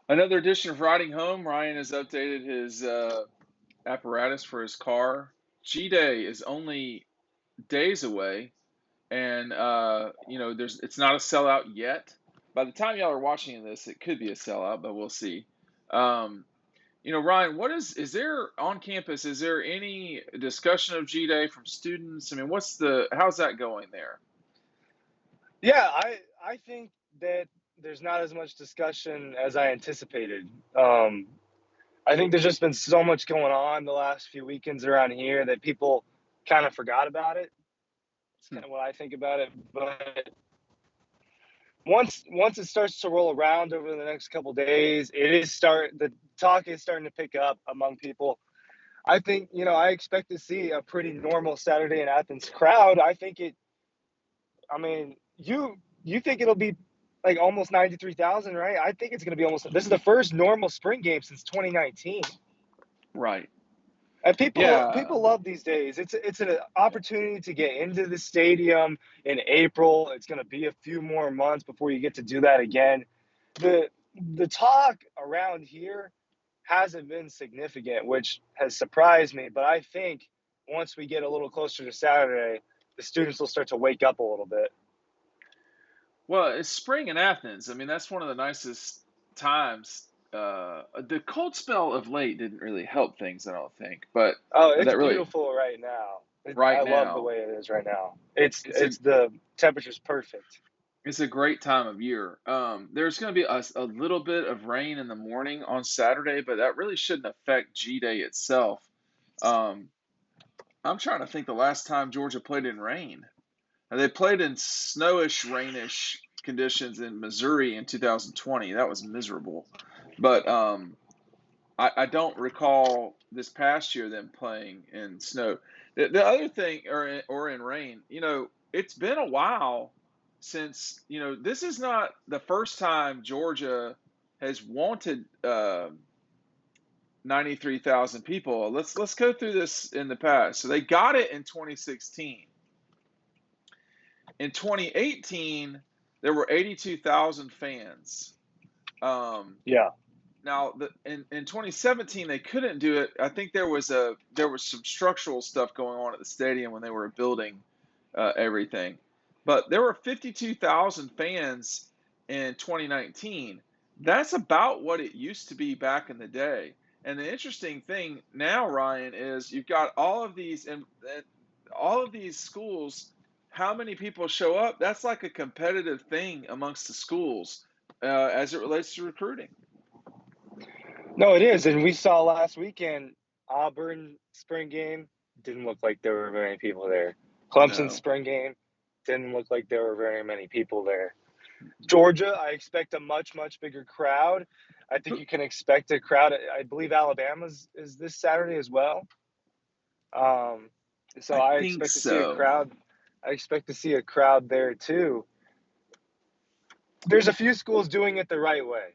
Another edition of Riding Home. Ryan has updated his apparatus for his car. G Day is only days away, and it's not a sellout yet. By the time y'all are watching this, it could be a sellout, but we'll see. Um, Ryan, what is there on campus? Is there any discussion of G Day from students? I mean, how's that going there? Yeah, I think that there's not as much discussion as I anticipated. Um, I think there's just been so much going on the last few weekends around here that people kind of forgot about it. It's Hmm. kind of what I think about it. But once it starts to roll around over the next couple of days, the talk is starting to pick up among people. I think I expect to see a pretty normal Saturday in Athens crowd. I mean, you think it'll be like almost 93,000, right? I think it's going to be almost. This is the first normal spring game since 2019. Right. And Yeah. people love these days. It's an opportunity to get into the stadium in April. It's going to be a few more months before you get to do that again. The talk around here hasn't been significant, which has surprised me. But I think once we get a little closer to Saturday, the students will start to wake up a little bit. Well, it's spring in Athens. I mean, that's one of the nicest times. The cold spell of late didn't really help things, I don't think, but Oh, it's that really beautiful right now. right I love the now way it is right now. It's it's a it's the temperature's perfect. it's a great time of year. There's going to be a little bit of rain in the morning on Saturday, but that really shouldn't affect G Day itself. Um, I'm trying to think the last time Georgia played in rain. They played in snowish, rainish conditions in Missouri in 2020. That was miserable. But I don't recall this past year them playing in snow. The other thing, or in rain, it's been a while since, this is not the first time Georgia has wanted 93,000 people. Let's go through this in the past. So they got it in 2016. In 2018, there were 82,000 fans. Um, Yeah. Now, in 2017 they couldn't do it. I think there was some structural stuff going on at the stadium when they were building everything. But there were 52,000 fans in 2019. That's about what it used to be back in the day. And the interesting thing now, Ryan, is you've got and all of these schools. How many people show up? That's like a competitive thing amongst the schools as it relates to recruiting. No, it is. And we saw last weekend Auburn spring game didn't look like there were very people there. Clemson No. spring game didn't look like there were very many people there. Georgia, I expect a much bigger crowd. I think you can expect a crowd. I believe Alabama's is this Saturday as well. Um, so I I think expect to see a so. crowd. I expect to see a crowd there too. There's a few schools doing it the right way,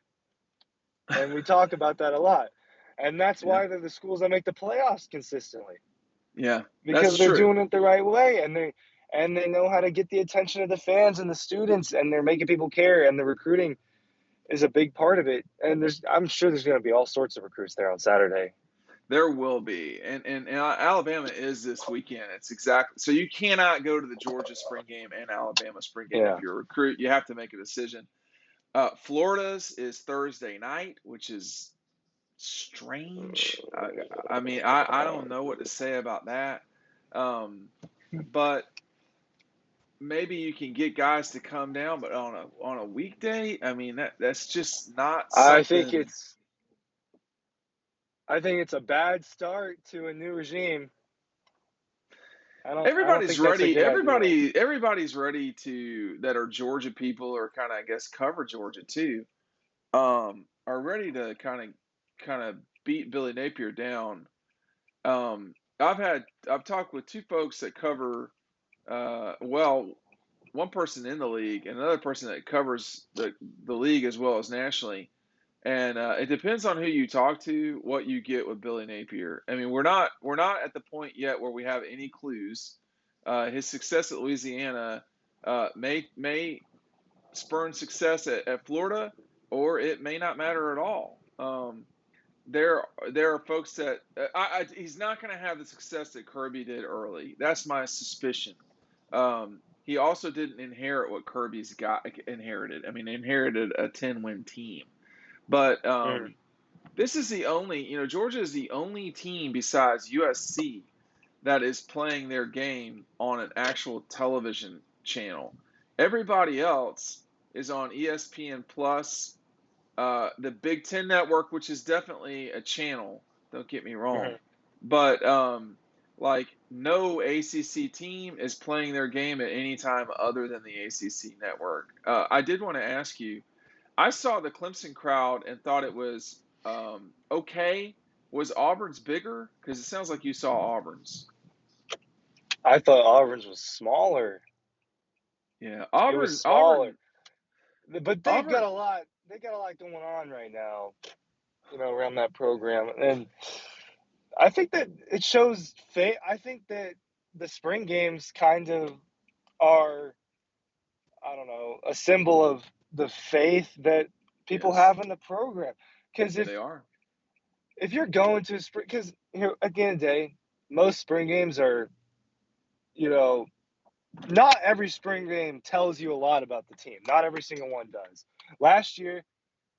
and we talk about that a lot. And that's Yeah. why they're the schools that make the playoffs consistently Yeah. That's because they're true. doing it the right way, and they know how to get the attention of the fans and the students, and they're making people care, and the recruiting is a big part of it. And I'm sure there's going to be all sorts of recruits there on Saturday. There will be. And Alabama is this weekend. It's exactly so you cannot go to the Georgia spring game and Alabama spring game if Yeah. you're a recruit. You have to make a decision. Florida's is Thursday night, which is strange. I mean, I don't know what to say about that. Um, but maybe you can get guys to come down, but on a weekday, I mean that's just not I think something. it's I think it's a bad start to a new regime. I don't Everybody's think that's a ready. good idea. Everybody's ready to that are Georgia people or kind of I guess cover Georgia too. Are ready to kind of beat Billy Napier down. I've talked with two folks that cover well, one person in the league and another person that covers the league as well as nationally. And it depends on who you talk to, what you get with Billy Napier. I mean, we're not at the point yet where we have any clues. His success at Louisiana may spurn success at Florida. or it may not matter at all. There there are folks that he's not going to have the success that Kirby did early. That's my suspicion. He also didn't inherit what Kirby's got inherited. I mean, inherited a 10-win team. But Mm. this is the only, Georgia is the only team besides USC that is playing their game on an actual television channel. Everybody else is on ESPN Plus, the Big Ten Network, which is definitely a channel. Don't get me wrong, Mhm. but like no ACC team is playing their game at any time other than the ACC network. I did want to ask you. I saw the Clemson crowd and thought it was okay. Was Auburn's bigger? Because it sounds like you saw Auburn's. I thought Auburn's was smaller. Yeah, It was Auburn, smaller, Auburn, but they've got Auburn. a lot. They got a lot going on right now, around that program, and I think that it shows faith. I think that the spring games kind of are, I don't know, a symbol of the faith that people Yes, have in the program. Because they are. if you're going to a spring, because at the end of the day, most spring games are, you know, not every spring game tells you a lot about the team. Not every single one does. Last year,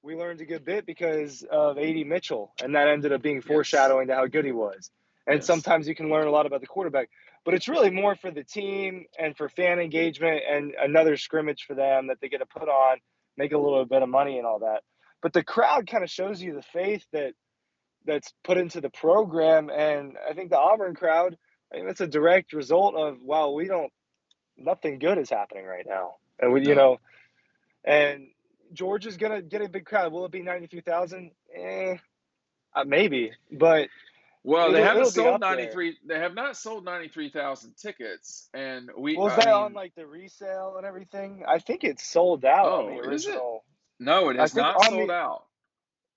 we learned a good bit because of A.D. Mitchell, and that ended up being Yes, foreshadowing to how good he was. And yes, sometimes you can learn a lot about the quarterback, but it's really more for the team and for fan engagement and another scrimmage for them that they get to put on, make a little bit of money and all that. But the crowd kind of shows you the faith that's put into the program, and I think the Auburn crowd, I think that's a direct result of, wow, we don't, nothing good is happening right now, and no. and Georgia's gonna get a big crowd. Will it be 93,000? Maybe, but Well, it'll be up there. They have not sold 93,000 tickets, and Was I that on mean, like the resale and everything? I think it's sold out on the oh, is it? original. No, it I has think not on sold the out.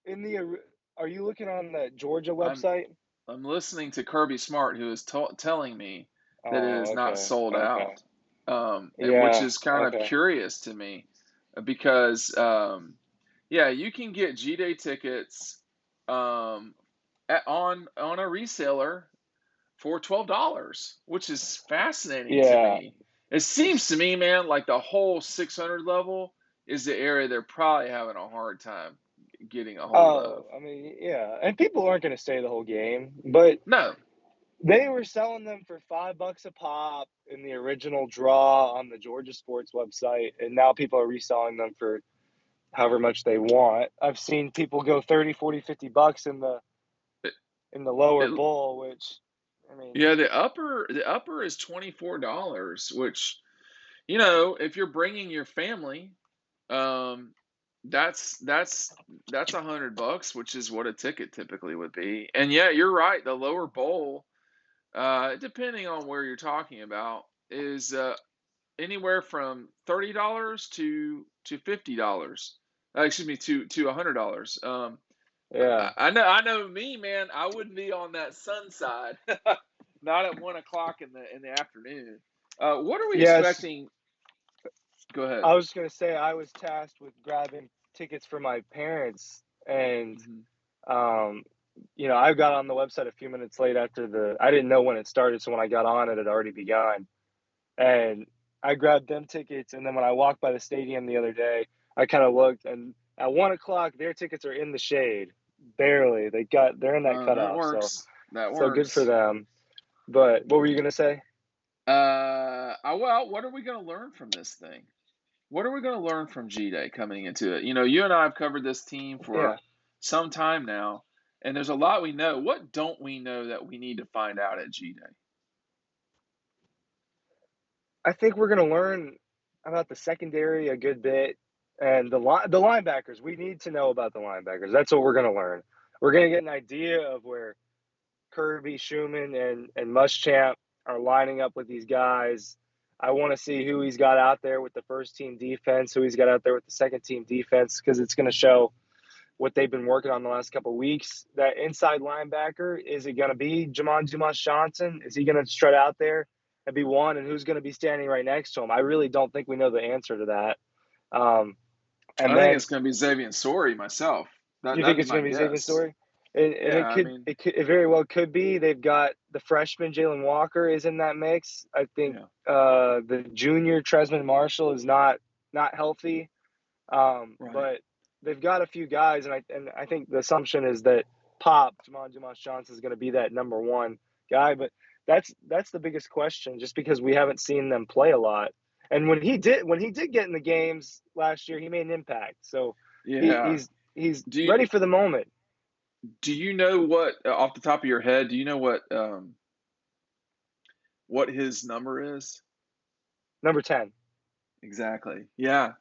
in the. Are you looking on the Georgia I'm website? I'm listening to Kirby Smart, who is telling me that it is Oh, not okay, sold okay, out, and which yeah, is kind of okay, curious to me, because yeah, you can get G-Day tickets um, on a reseller for $12, which is fascinating to yeah. me. It seems to me, man, like the whole 600 level is the area they're probably having a hard time getting a hold of. Oh, I mean, yeah, and people aren't going to stay the whole game, but No, they were selling them for $5 a pop in the original draw on the Georgia Sports website, and now people are reselling them for however much they want. I've seen people go 30, 40, $50 it, in the lower it bowl, which, I mean, yeah, the upper is $24, which, if you're bringing your family, um, that's $100, which is what a ticket typically would be. And yeah, you're right. The lower bowl, depending on where you're talking about, is anywhere from $30 to $50. Excuse me, to $100. yeah. I know me, man. I wouldn't be on that sun side. Not at 1 o'clock in the afternoon. What are we Yes, expecting? Go ahead. I was going to say I was tasked with grabbing tickets for my parents, and Hmm. um, I got on the website a few minutes late after I didn't know when it started, so when I got on, it had already begun. And I grabbed them tickets, and then when I walked by the stadium the other day, I kind of looked, and at 1 o'clock, their tickets are in the shade, barely. They're in that That cutoff, so works. That good for works. them. But what were you gonna say? Well, what are we going to learn from this thing? What are we going to learn from G Day coming into it? You and I have covered this team for Yeah, some time now, and there's a lot we know. What don't we know that we need to find out at G Day? I think we're gonna learn about the secondary a good bit, and the linebackers. We need to know about the linebackers. That's what we're gonna learn. We're gonna get an idea of where Kirby, Schumann, and Muschamp are lining up with these guys. I want to see who he's got out there with the first team defense, who he's got out there with the second team defense, because it's going to show what they've been working on the last couple of weeks. That inside linebacker, is it going to be Jamon Dumas Johnson? Is he going to strut out there and be one? And who's going to be standing right next to him? I really don't think we know the answer to that. Um, And I think then it's going to be Xavier Sorey myself. you think That'd be it's my going to be Xavier guess. Story? And Yeah, I mean, it very well could be. They've got the freshman Jalen Walker is in that mix. I think yeah, the junior Tresman Marshall is not healthy. right. But they've got a few guys, and I think the assumption is that Pop Jamon Dumas Johnson is going to be that number one guy. But that's the biggest question, just because we haven't seen them play a lot. And when he did get in the games last year, he made an impact. So he, Yeah. he's he's Do you ready for the moment. do you know what off the top of your head? Do you know what his number is Number 10. exactly? Yeah.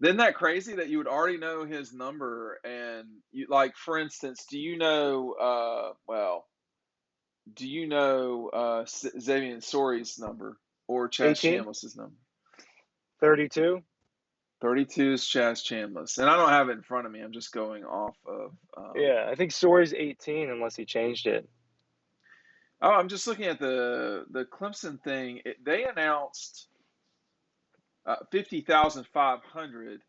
Isn't that crazy that you would already know his number and you like for instance, do you know Xavier Sorey's number or Chaz 18, Chambliss's number? 32. 32 is Chaz Chambliss. And I don't have it in front of me. I'm just going off of Yeah, I think Story's 18 unless he changed it. oh, I'm just looking at the Clemson thing. They announced 50,500,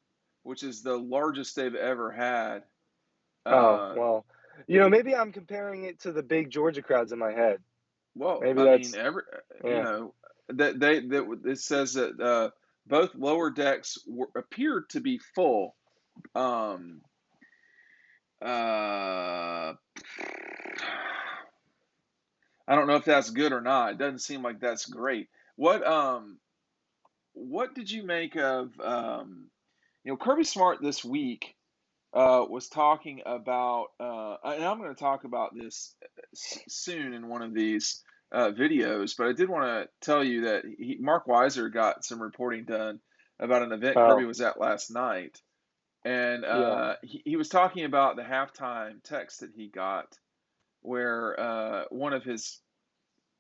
which is the largest they've ever had. Oh, Uh, well, maybe I'm comparing it to the big Georgia crowds in my head. well, Maybe I mean, that's every yeah. that it says that both lower decks appeared to be full. Um, uh, I don't know if that's good or not. It doesn't seem like that's great. What did you make of Kirby Smart this week was talking about, and I'm going to talk about this soon in one of these videos, but I did want to tell you that Mark Weiser got some reporting done about an event Kirby Oh, was at last night, and yeah. he was talking about the halftime text that he got, where one of his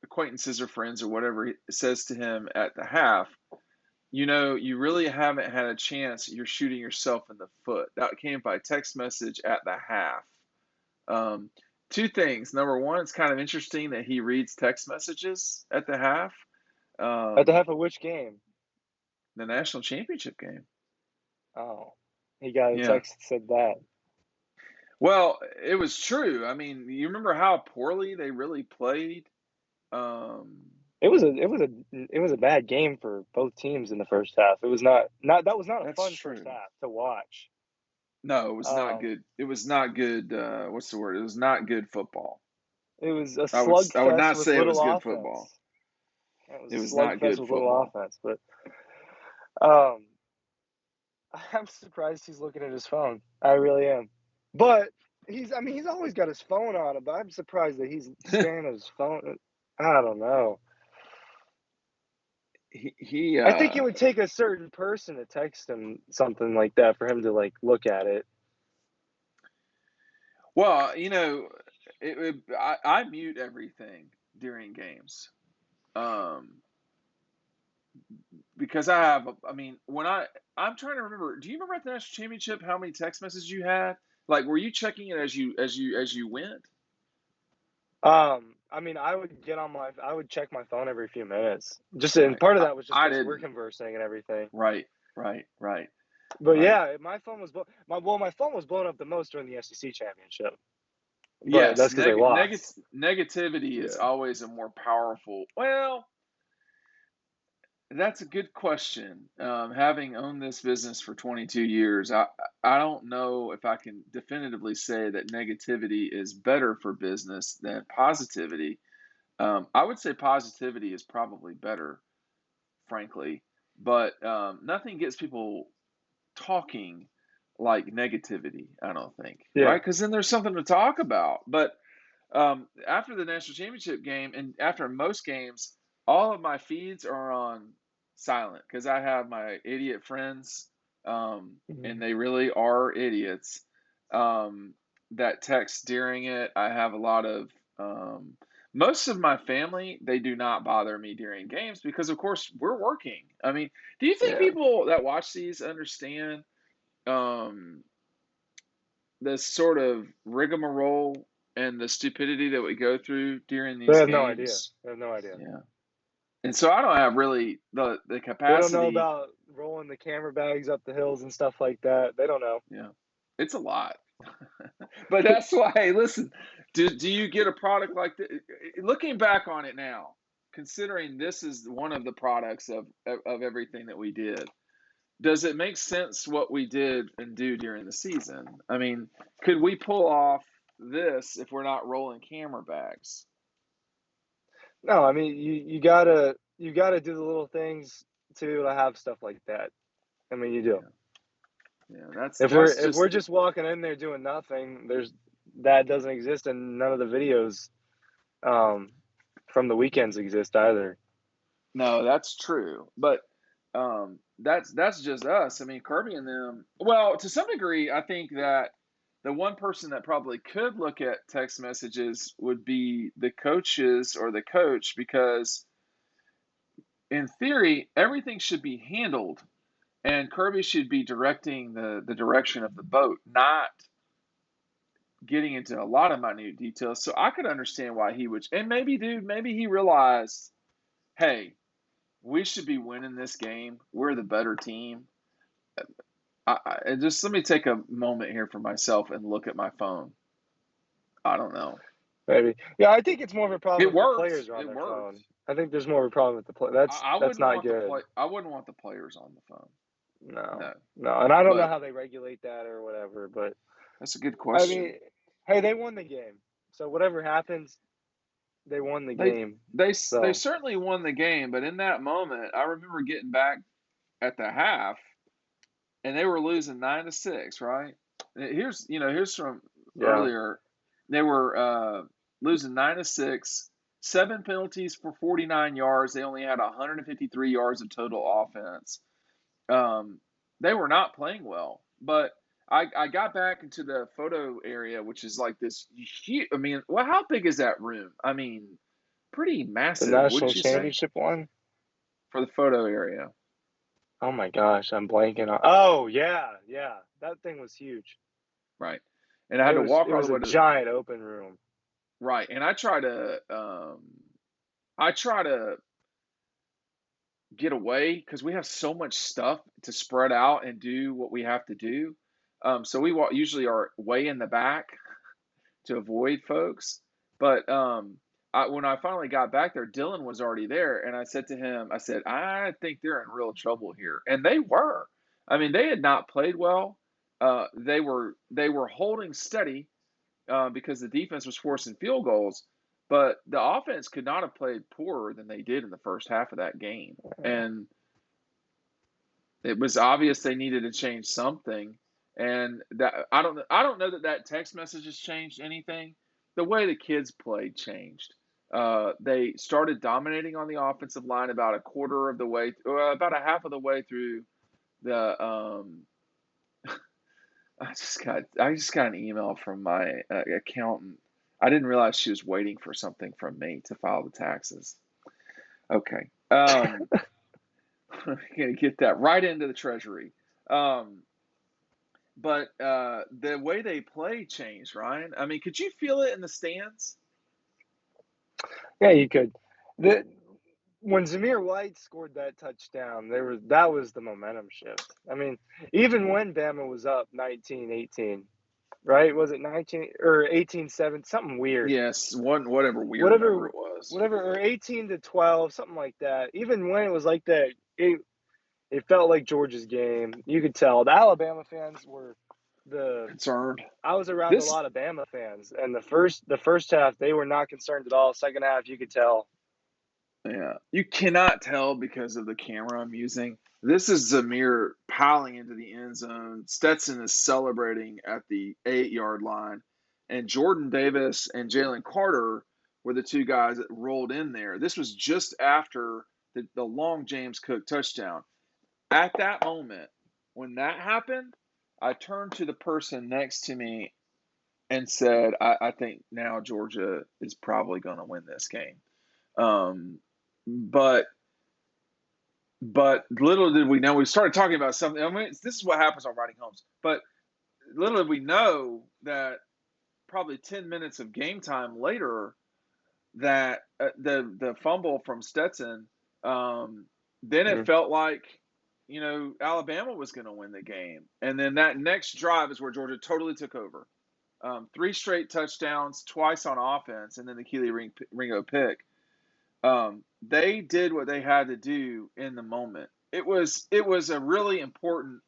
acquaintances or friends or whatever says to him at the half, you really haven't had a chance. You're shooting yourself in the foot. That came by text message at the half. Um, Two things. Number one, it's kind of interesting that he reads text messages at the half. At the Um, half of which game? the national championship game. Oh, he got a Yeah. text that said that. Well, it was true. I mean, you remember how poorly they really played? Um, It was a bad game for both teams in the first half. It was not that was not a that's fun first true. half to watch. No, it was not Um, good. It was not good. What's the word? It was not good football. it was a I would slugfest not with say it was little good football. offense. It was It a was not slugfest good with little football. offense, but um, I'm surprised he's looking at his phone. I really am. But he's always got his phone on him, but I'm surprised that he's staring at his phone. I don't know. He I think it would take a certain person to text him something like that for him to like look at it. well, I mute everything during games. Um, because I mean, I'm trying to remember, do you remember at the national championship how many text messages you had? Like, were you checking it as you went? I would check my phone every few minutes. Just and Right. part of that was just I because we're didn't. conversing and everything. Right, right, right, But right. yeah, my phone was blown up the most during the SEC championship. But Yes, that's because they lost. negativity is Yeah. always a more powerful. Well, that's a good question. Having owned this business for 22 years, I don't know if I can definitively say that negativity is better for business than positivity. I would say positivity is probably better, frankly, but nothing gets people talking like negativity, I don't think, right? Yeah. Because then there's something to talk about. But after the national championship game and after most games, all of my feeds are on silent because I have my idiot friends, and Mhm. they really are idiots, um, that text during it. I have a lot of most of my family, they do not bother me during games because, of course, we're working. I mean, do you think Yeah. people that watch these understand um, the sort of rigmarole and the stupidity that we go through during They these have no idea. games? They have no idea. Yeah. And so I don't have really the They don't know capacity. about rolling the camera bags up the hills and stuff like that. They don't know. Yeah, it's a lot. But that's why, hey, listen, do you get a product like this? Looking back on it now, considering this is one of the products of everything that we did, does it make sense what we did and do during the season? I mean, could we pull off this if we're not rolling camera bags? No, I mean you gotta do the little things to have stuff like that. I mean you do. Yeah, yeah, that's If we're that's if we're just just walking in there doing nothing, there's that doesn't exist, and none of the videos um, from the weekends exist either. no, that's true. But that's just us. I mean, Kirby and them. Well, to some degree, I think that the one person that probably could look at text messages would be the coaches or the coach, because in theory, everything should be handled, and Kirby should be directing the direction of the boat, not getting into a lot of minute details. So I could understand why he would. And maybe, dude, maybe he realized, hey, we should be winning this game. We're the better team. Just let me take a moment here for myself and look at my phone. I don't know. Maybe. Yeah, I think it's more of a problem It if the worked. players are on It their worked. phone. I think there's more of a problem with the play. I That's wouldn't not want the good. play. I wouldn't want the players on the phone. No, No, no, and I don't know but how they regulate that or whatever. But that's a good I question. mean, hey, they won the game, so whatever happens, they won the They game. they So certainly won the game, but in that moment, I remember getting back at the half, and they were losing 9-6. Right? Here's from yeah, earlier. They were losing 9-6. 7 penalties for 49 yards. They only had 153 yards of total offense. Um, they were not playing well, but I got back into the photo area, which is like this huge. I mean, well, how big is that room? I mean, pretty the massive, national wouldn't you say, championship one. for the photo area? Oh my gosh, I'm blanking on. Oh yeah, yeah, that thing was huge. Right. And I had It to was walk it all the was a way to the giant open room. right. And I try to get away because we have so much stuff to spread out and do what we have to do. So usually are way in the back to avoid folks. But when I finally got back there, Dylan was already there, and I said to him, I said, I think they're in real trouble here, and they were. I mean, they had not played well. They were holding steady because the defense was forcing field goals, but the offense could not have played poorer than they did in the first half of that game, and it was obvious they needed to change something. And that I don't know that that text message has changed anything. The way the kids played changed. They started dominating on the offensive line about a quarter of the way, about a half of the way through the. I just got an email from my accountant. I didn't realize she was waiting for something from me to file the taxes. Okay. I'm gonna get that right into the treasury. Um, but the way they play changed, Ryan. I mean, could you feel it in the stands? Yeah, you could. The when Zamir White scored that touchdown, that was the momentum shift. I mean, even when Bama was up 19-18, right? Was it 19 or 18-7? Something weird. Yes, one whatever weird Whatever, number it was. whatever, or 18-12, something like that. Even when it was like that, it felt like Georgia's game. You could tell the Alabama fans were the. Concerned. I was around a This, lot of Bama fans, and the first half they were not concerned at all. Second half, you could tell. yeah, you cannot tell because of the camera I'm using. This is Zamir piling into the end zone. Stetson is celebrating at the 8-yard line, and Jordan Davis and Jalen Carter were the two guys that rolled in there. This was just after the long James Cook touchdown. At that moment, when that happened, I turned to the person next to me and said, I think now Georgia is probably going to win this game. Um, but little did we know, we started talking about something. I mean, this is what happens on riding homes. But little did we know that probably 10 minutes of game time later, that the fumble from Stetson Then it felt like, Alabama was going to win the game. And then that next drive is where Georgia totally took over. 3 straight touchdowns, twice on offense, and then the Keely Ringo pick. They did what they had to do in the moment. It was a really important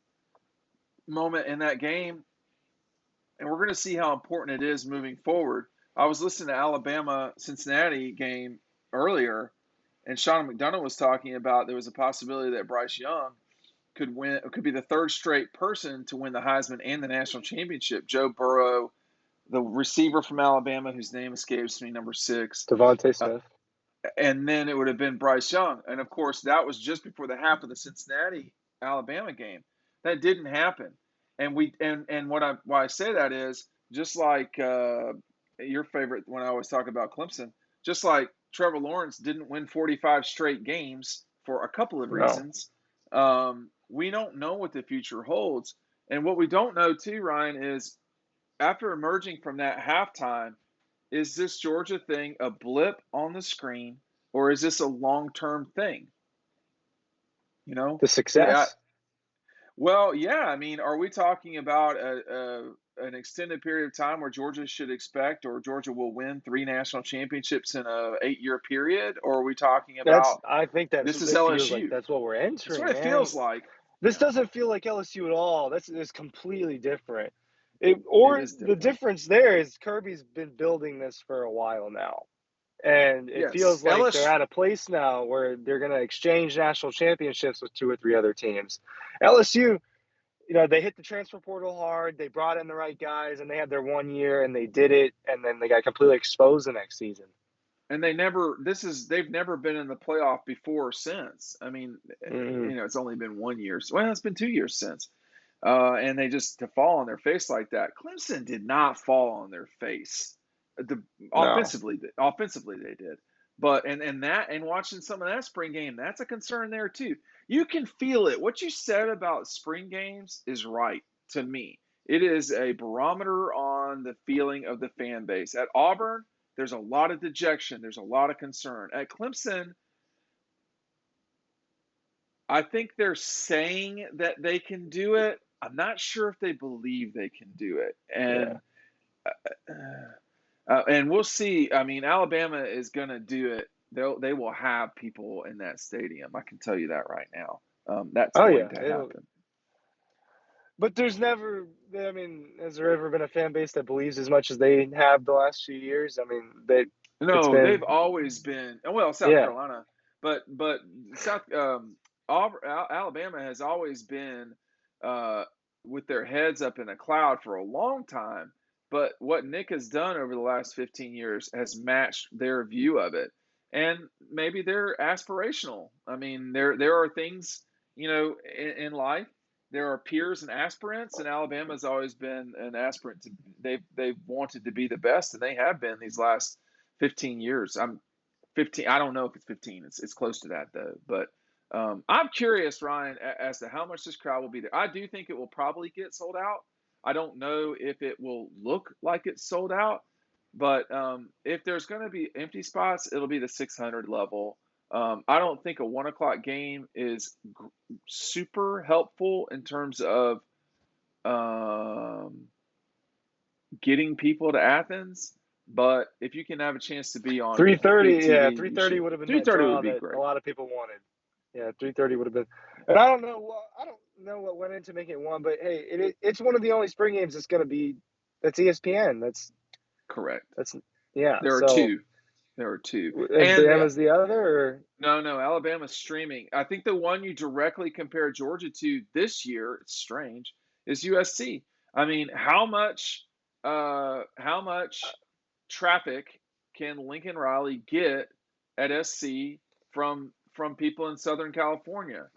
moment in that game, and we're going to see how important it is moving forward. I was listening to Alabama-Cincinnati game earlier, and Sean McDonough was talking about there was a possibility that Bryce Young could be the third straight person to win the Heisman and the national championship. Joe Burrow, the receiver from Alabama, whose name escapes me, number 6. Devontae Smith. And then it would have been Bryce Young. And, of course, that was just before the half of the Cincinnati-Alabama game. That didn't happen. And why I say that is, just like your favorite when I always talk about Clemson, just like Trevor Lawrence didn't win 45 straight games for a couple of reasons. We don't know what the future holds. And what we don't know, too, Ryan, is after emerging from that halftime, is this Georgia thing a blip on the screen, or is this a long-term thing? The success? I mean, are we talking about an extended period of time where Georgia should expect, or Georgia will win 3 national championships in a 8-year period, or are we talking about I think this is feels LSU? like that's what we're entering. That's what it feels like. This doesn't feel like LSU at all. This is completely different. The difference there is Kirby's been building this for a while now. And it feels like they're at a place now where they're going to exchange national championships with 2 or 3 other teams. LSU, they hit the transfer portal hard. They brought in the right guys, and they had their 1 year, and they did it, and then they got completely exposed the next season. And they've never been in the playoff before or since. I mean, it's only been 1 year. Well, it's been 2 years since. And they just to fall on their face like that. Clemson did not fall on their face. Offensively they did. But and watching some of that spring game, that's a concern there too. You can feel it. What you said about spring games is right to me. It is a barometer on the feeling of the fan base. At Auburn, there's a lot of dejection. There's a lot of concern. At Clemson, I think they're saying that they can do it. I'm not sure if they believe they can do it. And we'll see. I mean, Alabama is going to do it. They will have people in that stadium. I can tell you that right now. That's going to happen. But there's never, has there ever been a fan base that believes as much as they have the last few years? I mean, they've always been, South Carolina, but Alabama has always been with their heads up in a cloud for a long time. But what Nick has done over the last 15 years has matched their view of it. And maybe they're aspirational. I mean, there are things, in life. There are peers and aspirants, and Alabama's always been an aspirant. They've wanted to be the best, and they have been these last 15 years. I'm 15. I don't know if it's 15. It's close to that though. But I'm curious, Ryan, as to how much this crowd will be there. I do think it will probably get sold out. I don't know if it will look like it's sold out, but if there's going to be empty spots, it'll be the 600 level. I don't think a 1 o'clock game is super helpful in terms of getting people to Athens. But if you can have a chance to be on 3:30, 3:30 would have been 3:30 would be great. A lot of people wanted. Yeah, 3:30 would have been. And I don't know what went into making it 1, but hey, it's one of the only spring games that's going to be that's ESPN. That's correct. There are 2. There are 2. Alabama's the other? Or? No, Alabama's streaming. I think the one you directly compare Georgia to this year, it's strange, is USC. I mean, how much traffic can Lincoln Riley get at SC from people in Southern California?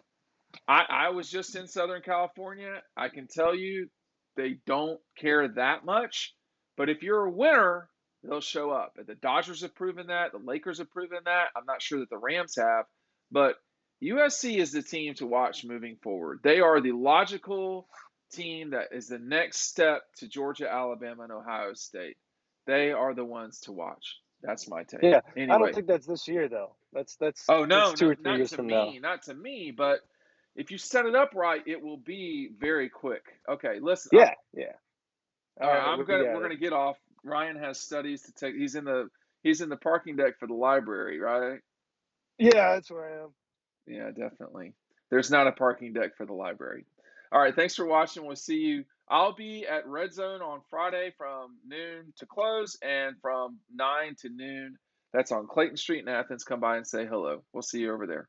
I was just in Southern California. I can tell you they don't care that much. But if you're a winner, they'll show up. The Dodgers have proven that. The Lakers have proven that. I'm not sure that the Rams have. But USC is the team to watch moving forward. They are the logical team that is the next step to Georgia, Alabama, and Ohio State. They are the ones to watch. That's my take. Yeah, I don't Anyway. think that's this year though. Oh That's no, two no, or three not years to from now. me, not to me. But if you set it up right, it will be very quick. Okay, listen. Yeah, yeah. All All right, right, I'm we gonna got we're it. gonna get off. Ryan has studies to take. He's in the parking deck for the library, right? Yeah, that's where I am. Yeah, definitely. There's not a parking deck for the library. All right, thanks for watching. We'll see you. I'll be at Red Zone on Friday from noon to close and from 9 to noon. That's on Clayton Street in Athens. Come by and say hello. We'll see you over there.